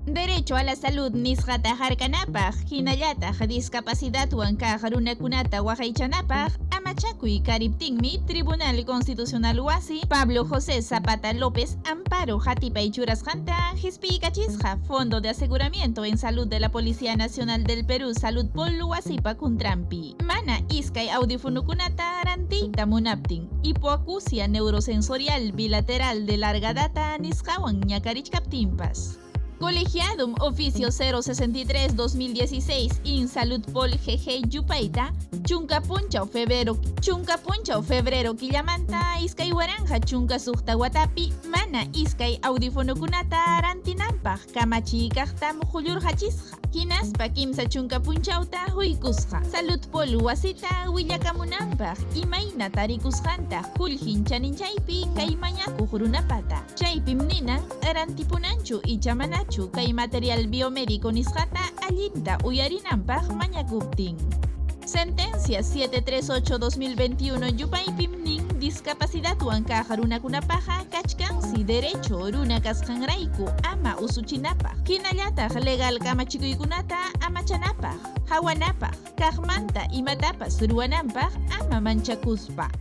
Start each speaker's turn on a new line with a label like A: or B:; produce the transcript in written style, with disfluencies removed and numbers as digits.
A: Derecho a la salud Nisqa harkanapaq, hinallataq discapacidad Llamkaq Runakunata waqaychanapaq amachakuy kariptinmi Tribunal Constitucional Wasi Pablo José Zapata López amparo hatipay churasqanta hisp'ikachisqa Fondo de Aseguramiento en Salud de la Policía Nacional del Perú Saludpol wasipa kuntrampi. Mana iskay audífonokunata rantiyta munaptin hipoacusia neurosensorial bilateral de larga data nisqawan ñakarichkaptinpas. Colegiadum Oficio 063-2016 in Saludpol GG Yupaita, Chunka febrero killamanta iskay waranja chunka sukta watapi, mana iskay audífonokunata rantinampaq kamachikaqtam hullurqachisqa. Hinaspa kimsa chunka punchawta huykusqa. Saludpol wasita willakamunanpaq imayna tarikusqanta hullhin chaninchaypi kay mañakuq runapata. Chaypim ninan rantipunanchu ichamanachu kay material biomédico nisqata allinta uyarinanpaq mañakuptin. Sentencia 738-2021 yupaypim nin Discapacidad Llamkaq runakunapaqa kachkansi derecho runa kasqanrayku ama usuchinapaq. Hinallataq legal kamachikuykunata amachanapaq, hawanapaq, kaqmanta imatapas ruwananpaq ama manchakuspa.